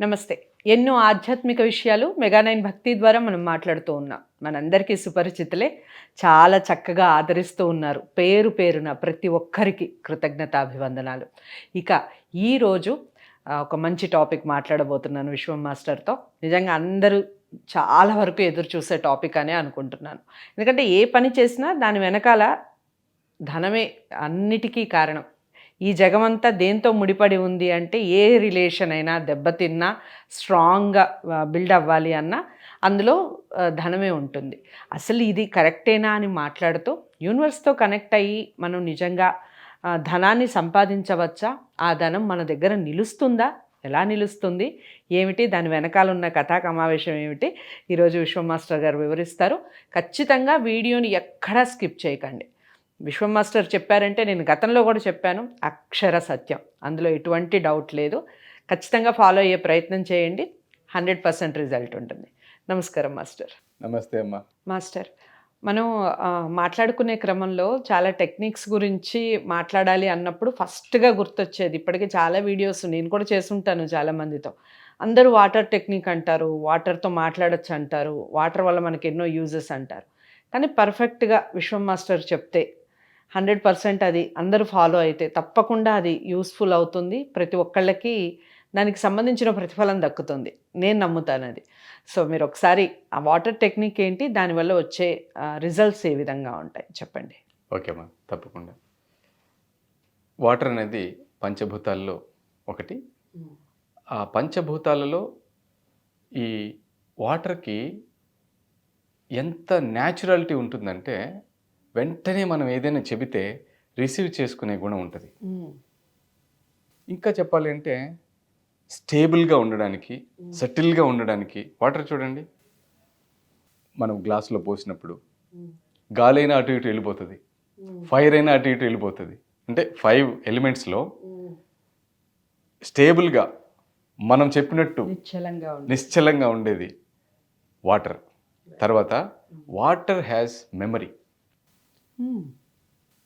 నమస్తే. ఎన్నో ఆధ్యాత్మిక విషయాలు మెగా9 భక్తి ద్వారా మనం మాట్లాడుతూ ఉన్నాం. మనందరికీ సుపరిచితులే. చాలా చక్కగా ఆదరిస్తూ ఉన్నారు. పేరు పేరున ప్రతి ఒక్కరికి కృతజ్ఞతాభివందనాలు. ఇక ఈరోజు ఒక మంచి టాపిక్ మాట్లాడబోతున్నాను విశ్వం మాస్టర్‌తో. నిజంగా అందరూ చాలా వరకు ఎదురు చూసే టాపిక్ అనే అనుకుంటున్నాను. ఎందుకంటే ఏ పని చేసినా దాని వెనకాల ధనమే అన్నిటికీ కారణం. ఈ జగమంతా దేంతో ముడిపడి ఉంది అంటే ఏ రిలేషన్ అయినా దెబ్బతిన్నా స్ట్రాంగ్గా బిల్డ్ అవ్వాలి అన్నా అందులో ధనమే ఉంటుంది. అసలు ఇది కరెక్టేనా అని మాట్లాడుతూ యూనివర్స్తో కనెక్ట్ అయ్యి మనం నిజంగా ధనాన్ని సంపాదించవచ్చా? ఆ ధనం మన దగ్గర నిలుస్తుందా? ఎలా నిలుస్తుంది? ఏమిటి దాని వెనకాల ఉన్న కథా సమావేశం ఏమిటి? ఈరోజు విశ్వం మాస్టర్ గారు వివరిస్తారు. ఖచ్చితంగా వీడియోని ఎక్కడా స్కిప్ చేయకండి. విశ్వం మాస్టర్ చెప్పారంటే నేను గతంలో కూడా చెప్పాను, అక్షర సత్యం, అందులో ఎటువంటి డౌట్ లేదు. ఖచ్చితంగా ఫాలో అయ్యే ప్రయత్నం చేయండి, 100% రిజల్ట్ ఉంటుంది. నమస్కారం మాస్టర్. నమస్తే అమ్మా. మాస్టర్, మనం మాట్లాడుకునే క్రమంలో చాలా టెక్నిక్స్ గురించి మాట్లాడాలి అన్నప్పుడు ఫస్ట్గా గుర్తొచ్చేది, ఇప్పటికీ చాలా వీడియోస్ నేను కూడా చేసుంటాను చాలామందితో. అందరూ వాటర్ టెక్నిక్ అంటారు, వాటర్తో మాట్లాడచ్చు అంటారు, వాటర్ వల్ల మనకి ఎన్నో యూజెస్ అంటారు. కానీ పర్ఫెక్ట్గా విశ్వం మాస్టర్ చెప్తే 100% అది అందరూ ఫాలో అయితే తప్పకుండా అది యూస్ఫుల్ అవుతుంది. ప్రతి ఒక్కళ్ళకి దానికి సంబంధించిన ప్రతిఫలం దక్కుతుంది, నేను నమ్ముతాను అది. సో మీరు ఒకసారి ఆ వాటర్ టెక్నిక్ ఏంటి, దానివల్ల వచ్చే రిజల్ట్స్ ఏ విధంగా ఉంటాయి చెప్పండి. ఓకే అమ్మా, తప్పకుండా. వాటర్ అనేది పంచభూతాల్లో ఒకటి. ఆ పంచభూతాలలో ఈ వాటర్కి ఎంత న్యాచురాలిటీ ఉంటుందంటే వెంటనే మనం ఏదైనా చెబితే రిసీవ్ చేసుకునే గుణం ఉంటుంది. ఇంకా చెప్పాలి అంటే స్టేబుల్గా ఉండడానికి, సెటిల్గా ఉండడానికి వాటర్ చూడండి, మనం గ్లాసులో పోసినప్పుడు గాలి అయినా అటు ఇటు వెళ్ళిపోతుంది, ఫైర్ అయినా అటు ఇటు వెళ్ళిపోతుంది. అంటే 5 ఎలిమెంట్స్లో స్టేబుల్గా మనం చెప్పినట్టు నిశ్చలంగా ఉండేది వాటర్. తర్వాత వాటర్ హ్యాస్ మెమరీ.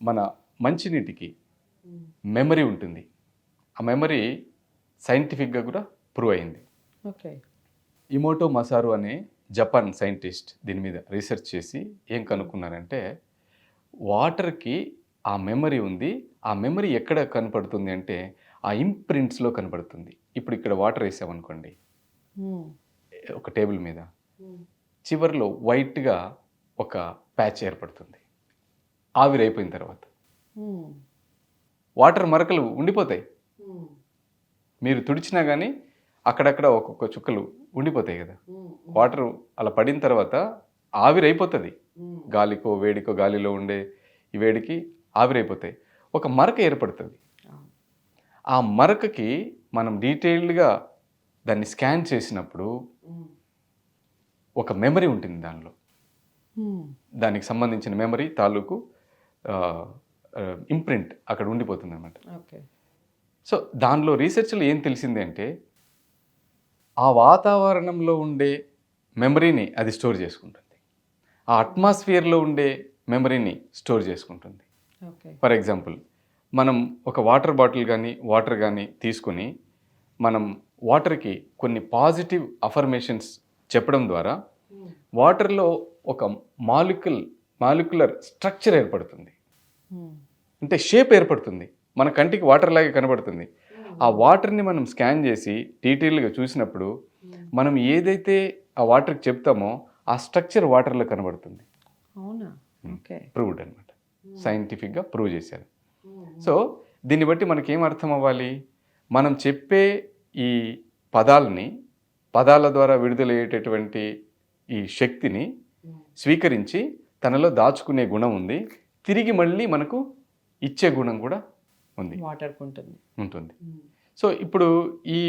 మన మంచినీటికి మెమరీ ఉంటుంది. ఆ మెమరీ సైంటిఫిక్గా కూడా ప్రూవ్ అయింది. ఓకే. ఇమోటో మసారు అనే జపాన్ సైంటిస్ట్ దీని మీద రీసెర్చ్ చేసి ఏం కనుక్కున్నారంటే వాటర్కి ఆ మెమరీ ఉంది. ఆ మెమరీ ఎక్కడ కనపడుతుంది అంటే ఆ ఇంప్రింట్స్లో కనపడుతుంది. ఇప్పుడు ఇక్కడ వాటర్ వేసామనుకోండి ఒక టేబుల్ మీద, చివరిలో వైట్గా ఒక ప్యాచ్ ఏర్పడుతుంది. ఆవిరైపోయిన తర్వాత వాటర్ మరకలు ఉండిపోతాయి. మీరు తుడిచినా కానీ అక్కడక్కడ ఒక్కొక్క చుక్కలు ఉండిపోతాయి కదా. వాటర్ అలా పడిన తర్వాత ఆవిరైపోతుంది. గాలికో వేడికో, గాలిలో ఉండే ఈ వేడికి ఆవిరైపోతాయి. ఒక మరక ఏర్పడుతుంది. ఆ మరకకి మనం డీటెయిల్డ్గా దాన్ని స్కాన్ చేసినప్పుడు ఒక మెమరీ ఉంటుంది దానిలో. దానికి సంబంధించిన మెమరీ తాలూకు ఇంప్రింట్ అక్కడ ఉండిపోతుంది అన్నమాట. ఓకే. సో దానిలో రీసెర్చ్లో ఏం తెలిసింది అంటే ఆ వాతావరణంలో ఉండే మెమరీని అది స్టోర్ చేసుకుంటుంది, ఆ అట్మాస్ఫియర్లో ఉండే మెమరీని స్టోర్ చేసుకుంటుంది. ఫర్ ఎగ్జాంపుల్, మనం ఒక వాటర్ బాటిల్ కానీ వాటర్ కానీ తీసుకొని మనం వాటర్కి కొన్ని పాజిటివ్ అఫర్మేషన్స్ చెప్పడం ద్వారా వాటర్లో ఒక మాలిక్యులర్ స్ట్రక్చర్ ఏర్పడుతుంది. అంటే షేప్ ఏర్పడుతుంది, మన కంటికి వాటర్ లాగే కనబడుతుంది. ఆ వాటర్ని మనం స్కాన్ చేసి డీటెయిల్గా చూసినప్పుడు మనం ఏదైతే ఆ వాటర్కి చెప్తామో ఆ స్ట్రక్చర్ వాటర్లో కనబడుతుంది. అవునా? ఓకే. ప్రూవ్డ్ అనమాట, సైంటిఫిక్గా ప్రూవ్ చేశారు. సో దీన్ని బట్టి మనకేం అర్థం అవ్వాలి, మనం చెప్పే ఈ పదాల ద్వారా విడుదలయ్యేటటువంటి ఈ శక్తిని స్వీకరించి తనలో దాచుకునే గుణం ఉంది, తిరిగి మళ్ళీ మనకు ఇచ్చే గుణం కూడా ఉంది, వాటర్కి ఉంటుంది. సో ఇప్పుడు ఈ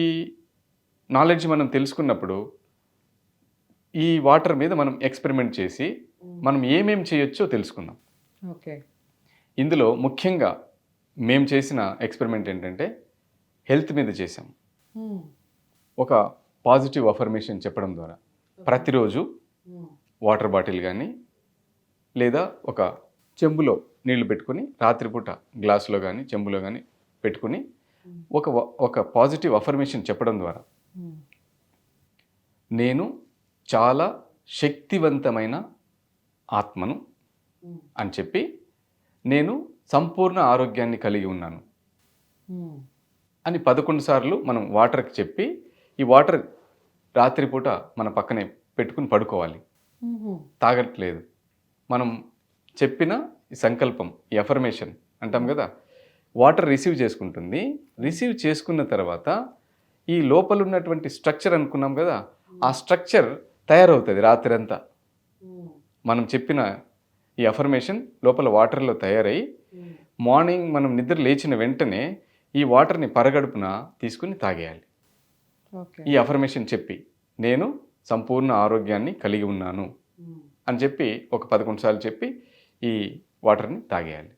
నాలెడ్జ్ మనం తెలుసుకున్నప్పుడు ఈ వాటర్ మీద మనం ఎక్స్పెరిమెంట్ చేసి మనం ఏమేం చేయొచ్చో తెలుసుకుందాం. ఓకే. ఇందులో ముఖ్యంగా మేము చేసిన ఎక్స్పెరిమెంట్ ఏంటంటే హెల్త్ మీద చేసాం. ఒక పాజిటివ్ అఫర్మేషన్ చెప్పడం ద్వారా ప్రతిరోజు వాటర్ బాటిల్ కానీ లేదా ఒక చెంబులో నీళ్లు పెట్టుకుని రాత్రిపూట గ్లాసులో కానీ చెంబులో కానీ పెట్టుకుని ఒక పాజిటివ్ అఫర్మేషన్ చెప్పడం ద్వారా నేను చాలా శక్తివంతమైన ఆత్మను అని చెప్పి నేను సంపూర్ణ ఆరోగ్యాన్ని కలిగి ఉన్నాను అని 11 సార్లు మనం వాటర్కి చెప్పి, ఈ వాటర్ రాత్రిపూట మన పక్కనే పెట్టుకుని పడుకోవాలి. తాగట్లేదు, మనం చెప్పిన ఈ సంకల్పం, ఈ అఫర్మేషన్ అంటాం కదా, వాటర్ రిసీవ్ చేసుకుంటుంది. రిసీవ్ చేసుకున్న తర్వాత ఈ లోపల ఉన్నటువంటి స్ట్రక్చర్ అనుకున్నాం కదా, ఆ స్ట్రక్చర్ తయారవుతుంది రాత్రి అంతా. మనం చెప్పిన ఈ అఫర్మేషన్ లోపల వాటర్లో తయారై మార్నింగ్ మనం నిద్ర లేచిన వెంటనే ఈ వాటర్ని పరగడుపున తీసుకుని తాగేయాలి. ఈ అఫర్మేషన్ చెప్పి నేను సంపూర్ణ ఆరోగ్యాన్ని కలిగి ఉన్నాను అని చెప్పి ఒక 11 సార్లు చెప్పి ఈ వాటర్ని తాగేయాలి.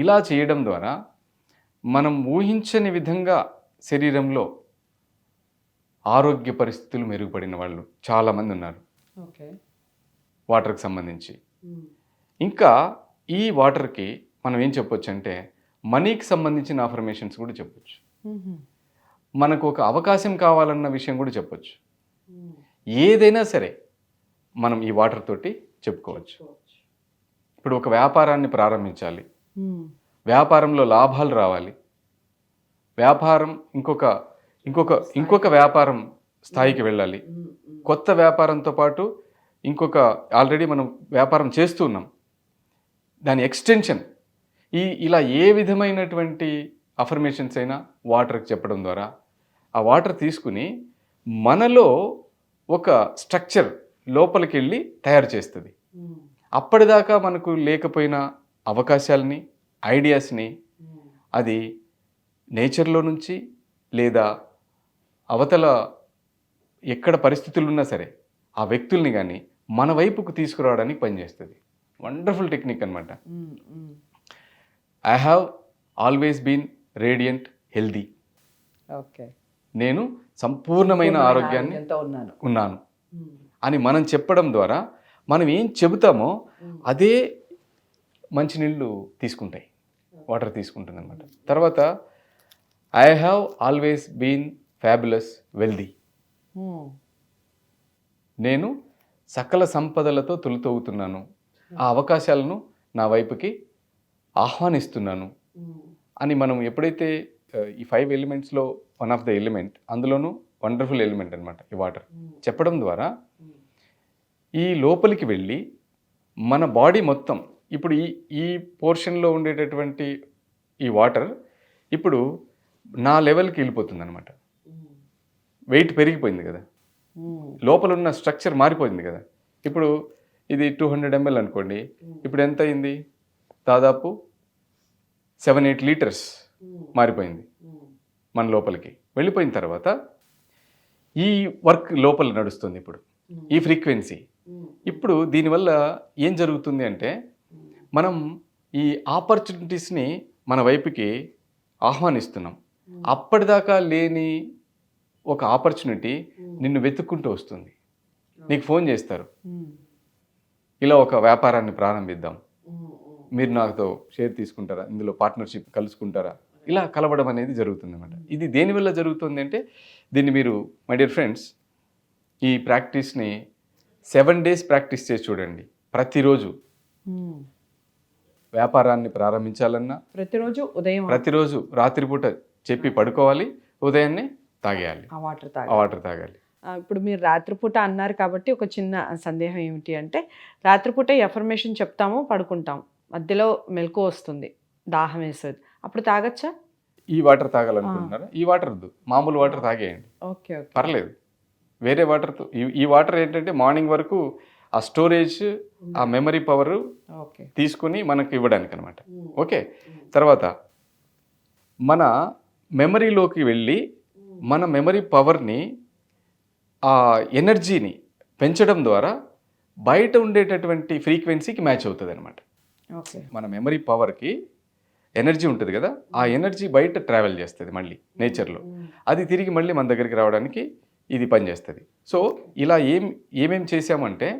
ఇలా చేయడం ద్వారా మనం ఊహించని విధంగా శరీరంలో ఆరోగ్య పరిస్థితులు మెరుగుపడిన వాళ్ళు చాలామంది ఉన్నారు వాటర్కి సంబంధించి. ఇంకా ఈ వాటర్కి మనం ఏం చెప్పొచ్చు అంటే మనీకి సంబంధించిన అఫర్మేషన్స్ కూడా చెప్పొచ్చు. మనకు ఒక అవకాశం కావాలన్న విషయం కూడా చెప్పొచ్చు. ఏదైనా సరే మనం ఈ వాటర్ తోటి చెప్పుకోవచ్చు. ఇప్పుడు ఒక వ్యాపారాన్ని ప్రారంభించాలి, వ్యాపారంలో లాభాలు రావాలి, వ్యాపారం ఇంకొక వ్యాపారం స్థాయికి వెళ్ళాలి, కొత్త వ్యాపారంతో పాటు ఇంకొక ఆల్రెడీ మనం వ్యాపారం చేస్తూ ఉన్నాం దాని ఎక్స్టెన్షన్, ఇలా ఏ విధమైనటువంటి అఫర్మేషన్స్ అయినా వాటర్కి చెప్పడం ద్వారా ఆ వాటర్ తీసుకుని మనలో ఒక స్ట్రక్చర్ లోపలికి వెళ్ళి తయారు చేస్తుంది. అప్పటిదాకా మనకు లేకపోయిన అవకాశాలని, ఐడియాస్ని అది నేచర్లో నుంచి లేదా అవతల ఎక్కడ పరిస్థితులు ఉన్నా సరే ఆ వ్యక్తుల్ని కానీ మన వైపుకు తీసుకురావడానికి పనిచేస్తుంది. వండర్ఫుల్ టెక్నిక్ అనమాట. I have always been radiant healthy. Okay, నేను సంపూర్ణమైన ఆరోగ్యాన్ని ఉన్నాను అని మనం చెప్పడం ద్వారా మనం ఏం చెబుతామో అదే మంచినీళ్ళు తీసుకుంటాయి, వాటర్ తీసుకుంటుంది అనమాట. తర్వాత I have always been fabulous wealthy. నేను సకల సంపదలతో తొలుతోగుతున్నాను, ఆ అవకాశాలను నా వైపుకి ఆహ్వానిస్తున్నాను అని మనం ఎప్పుడైతే ఈ 5 ఎలిమెంట్స్లో వన్ ఆఫ్ ద ఎలిమెంట్, అందులోనూ వండర్ఫుల్ ఎలిమెంట్ అనమాట ఈ వాటర్ చెప్పడం ద్వారా ఈ లోపలికి వెళ్ళి మన బాడీ మొత్తం ఇప్పుడు ఈ పోర్షన్లో ఉండేటటువంటి ఈ వాటర్ ఇప్పుడు నా లెవెల్కి వెళ్ళిపోతుంది అనమాట. వెయిట్ పెరిగిపోయింది కదా, లోపల ఉన్న స్ట్రక్చర్ మారిపోయింది కదా. ఇప్పుడు ఇది 200 ml అనుకోండి, ఇప్పుడు ఎంత అయింది? దాదాపు 7-8 లీటర్స్ మారిపోయింది మన లోపలికి వెళ్ళిపోయిన తర్వాత ఈ వర్క్ లోపల నడుస్తుంది. ఇప్పుడు ఈ ఫ్రీక్వెన్సీ, ఇప్పుడు దీనివల్ల ఏం జరుగుతుంది అంటే మనం ఈ ఆపర్చునిటీస్ని మన వైపుకి ఆహ్వానిస్తున్నాం. అప్పటిదాకా లేని ఒక ఆపర్చునిటీ నిన్ను వెతుక్కుంటూ వస్తుంది. నీకు ఫోన్ చేస్తారు, ఇలా ఒక వ్యాపారాన్ని ప్రారంభిద్దాం, మీరు నాతో షేర్ తీసుకుంటారా, ఇందులో పార్ట్నర్షిప్ కలుసుకుంటారా, ఇలా కలవడం అనేది జరుగుతుంది అన్నమాట. ఇది దేనివల్ల జరుగుతుంది అంటే దీన్ని మీరు మై డియర్ ఫ్రెండ్స్ ఈ ప్రాక్టీస్ని 7 days ప్రాక్టీస్ చేసి చూడండి. ప్రతిరోజు వ్యాపారాన్ని ప్రారంభించాలన్నా ప్రతిరోజు రాత్రిపూట చెప్పి పడుకోవాలి, ఉదయాన్నే తాగేయాలి, ఆ వాటర్ తాగాలి. ఇప్పుడు మీరు రాత్రిపూట అన్నారు కాబట్టి ఒక చిన్న సందేహం ఏమిటి అంటే, రాత్రిపూట ఎఫర్మేషన్ చెప్తాము, పడుకుంటాం, మధ్యలో మెలకు వస్తుంది, దాహం వేస్తుంది, అప్పుడు తాగచ్చా? ఈ వాటర్ తాగాలనుకుంటున్నారా? ఈ వాటర్ వద్దు, మామూలు వాటర్ తాగేయండి, ఓకే పర్లేదు. వేరే వాటర్తో ఈ వాటర్ ఏంటంటే మార్నింగ్ వరకు ఆ స్టోరేజ్, ఆ మెమరీ పవర్ తీసుకుని మనకు ఇవ్వడానికి అనమాట. ఓకే, తర్వాత మన మెమరీలోకి వెళ్ళి మన మెమరీ పవర్ని, ఆ ఎనర్జీని పెంచడం ద్వారా బయట ఉండేటటువంటి ఫ్రీక్వెన్సీకి మ్యాచ్ అవుతుంది అనమాట. మన మెమరీ పవర్కి ఎనర్జీ ఉంటుంది కదా, ఆ ఎనర్జీ బయట ట్రావెల్ చేస్తుంది మళ్ళీ నేచర్లో, అది తిరిగి మళ్ళీ మన దగ్గరికి రావడానికి ఇది పనిచేస్తుంది. సో ఇలా ఏమేం చేసామంటే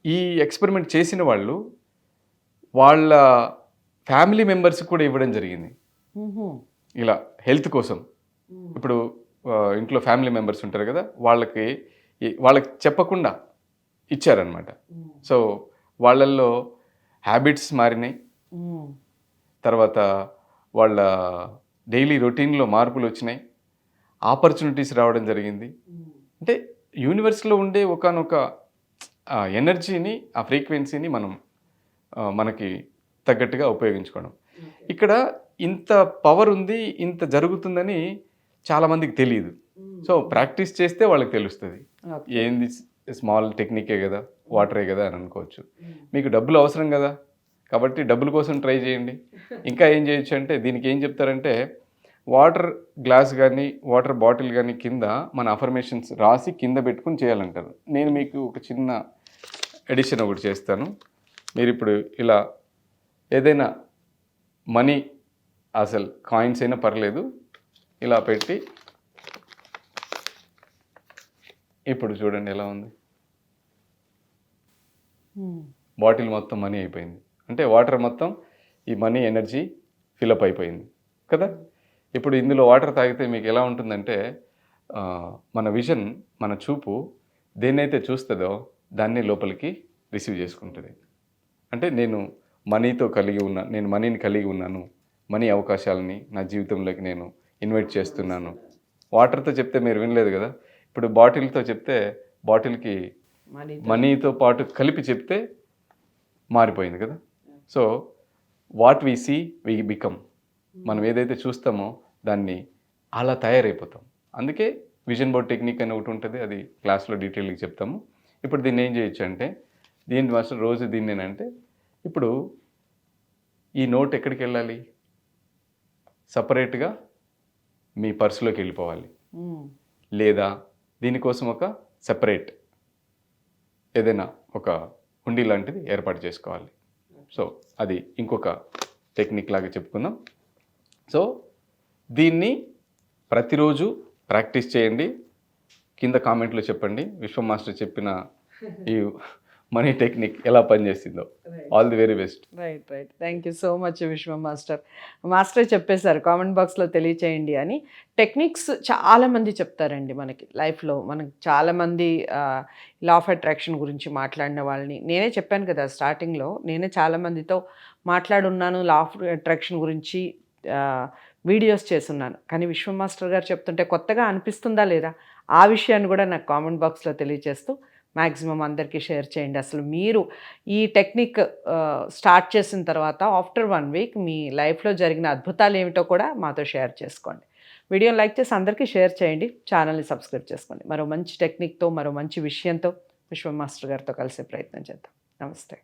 ఈ ఎక్స్పెరిమెంట్ చేసిన వాళ్ళు వాళ్ళ ఫ్యామిలీ మెంబర్స్కి కూడా ఇవ్వడం జరిగింది. ఇలా హెల్త్ కోసం ఇప్పుడు ఇంట్లో ఫ్యామిలీ మెంబర్స్ ఉంటారు కదా, వాళ్ళకి వాళ్ళకి చెప్పకుండా ఇచ్చారనమాట. సో వాళ్ళల్లో హ్యాబిట్స్ మారినాయి, తర్వాత వాళ్ళ డైలీ రొటీన్లో మార్పులు వచ్చినాయి, ఆపర్చునిటీస్ రావడం జరిగింది. అంటే యూనివర్స్లో ఉండే ఒకానొక ఎనర్జీని, ఆ ఫ్రీక్వెన్సీని మనం మనకి తగ్గట్టుగా ఉపయోగించుకోవడం. ఇక్కడ ఇంత పవర్ ఉంది, ఇంత జరుగుతుందని చాలామందికి తెలియదు. సో ప్రాక్టీస్ చేస్తే వాళ్ళకి తెలుస్తుంది. ఏంది స్మాల్ టెక్నికే కదా, వాటరే కదా అని అనుకోవచ్చు. మీకు డబ్బులు అవసరం కదా, కాబట్టి డబ్బుల కోసం ట్రై చేయండి. ఇంకా ఏం చేయొచ్చు అంటే, దీనికి ఏం చెప్తారంటే, వాటర్ గ్లాస్ కానీ వాటర్ బాటిల్ కానీ కింద మన అఫర్మేషన్స్ రాసి కింద పెట్టుకుని చేయాలంటారు. నేను మీకు ఒక చిన్న ఎడిషన్ ఒకటి చేస్తాను. మీరు ఇప్పుడు ఇలా ఏదైనా మనీ, అసలు కాయిన్స్ అయినా పర్లేదు, ఇలా పెట్టి ఇప్పుడు చూడండి ఎలా ఉంది. బాటిల్ మొత్తం మనీ అయిపోయింది. అంటే వాటర్ మొత్తం ఈ మనీ ఎనర్జీ ఫిలప్ అయిపోయింది కదా. ఇప్పుడు ఇందులో వాటర్ తాగితే మీకు ఎలా ఉంటుందంటే, మన విజన్, మన చూపు దేన్నైతే చూస్తుందో దాన్ని లోపలికి రిసీవ్ చేసుకుంటుంది. అంటే నేను మనీని కలిగి ఉన్నాను, మనీ అవకాశాలని నా జీవితంలోకి నేను ఇన్వైట్ చేస్తున్నాను. వాటర్తో చెప్తే మీరు వినలేదు కదా, ఇప్పుడు బాటిల్తో చెప్తే బాటిల్కి మనీతో పాటు కలిపి చెప్తే మారిపోయింది కదా. So what we see we become. మనం ఏదైతే చూస్తామో దాన్ని అలా తయారైపోతాం. అందుకే విజన్ బోర్డ్ టెక్నిక్ అని ఒకటి ఉంటుంది, అది క్లాస్లో డీటెయిల్గా చెప్తాము. ఇప్పుడు దీన్ని ఏం చేయొచ్చు అంటే, దీని మాస్టర్ రోజు దీన్ని ఏంటంటే, ఇప్పుడు ఈ నోట్ ఎక్కడికి వెళ్ళాలి, సపరేట్గా మీ పర్సులోకి వెళ్ళిపోవాలి, లేదా దీనికోసం ఒక సెపరేట్ ఏదైనా ఒక హుండీ లాంటిది ఏర్పాటు చేసుకోవాలి. సో అది ఇంకొక టెక్నిక్ లాగా చెప్పుకుందాం. సో దీన్ని ప్రతిరోజు ప్రాక్టీస్ చేయండి. కింద కామెంట్లో చెప్పండి విశ్వం మాస్టర్ చెప్పిన ఈ మనీ టెక్నిక్ ఎలా పనిచేసిందో. All the very best. Right. Thank you so much Vishwam master. Master చెప్పేశారు కామెంట్ బాక్స్లో తెలియచేయండి అని. టెక్నిక్స్ చాలామంది చెప్తారండి మనకి లైఫ్లో. మనకు చాలామంది లా ఆఫ్ అట్రాక్షన్ గురించి మాట్లాడిన వాళ్ళని నేనే చెప్పాను కదా స్టార్టింగ్లో, నేనే చాలామందితో మాట్లాడున్నాను లా ఆఫ్ అట్రాక్షన్ గురించి, వీడియోస్ చేస్తున్నాను. కానీ విశ్వం మాస్టర్ గారు చెప్తుంటే కొత్తగా అనిపిస్తుందా లేదా, ఆ విషయాన్ని కూడా నాకు కామెంట్ బాక్స్లో తెలియజేస్తూ మ్యాక్సిమం అందరికీ షేర్ చేయండి. అసలు మీరు ఈ టెక్నిక్ స్టార్ట్ చేసిన తర్వాత ఆఫ్టర్ 1 వీక్ మీ లైఫ్లో జరిగిన అద్భుతాలు ఏమిటో కూడా మాతో షేర్ చేసుకోండి. వీడియోని లైక్ చేసి అందరికీ షేర్ చేయండి. ఛానల్ని సబ్స్క్రైబ్ చేసుకోండి. మరో మంచి టెక్నిక్తో, మరో మంచి విషయంతో విశ్వం మాస్టర్ గారితో కలిసే ప్రయత్నం చేద్దాం. నమస్తే.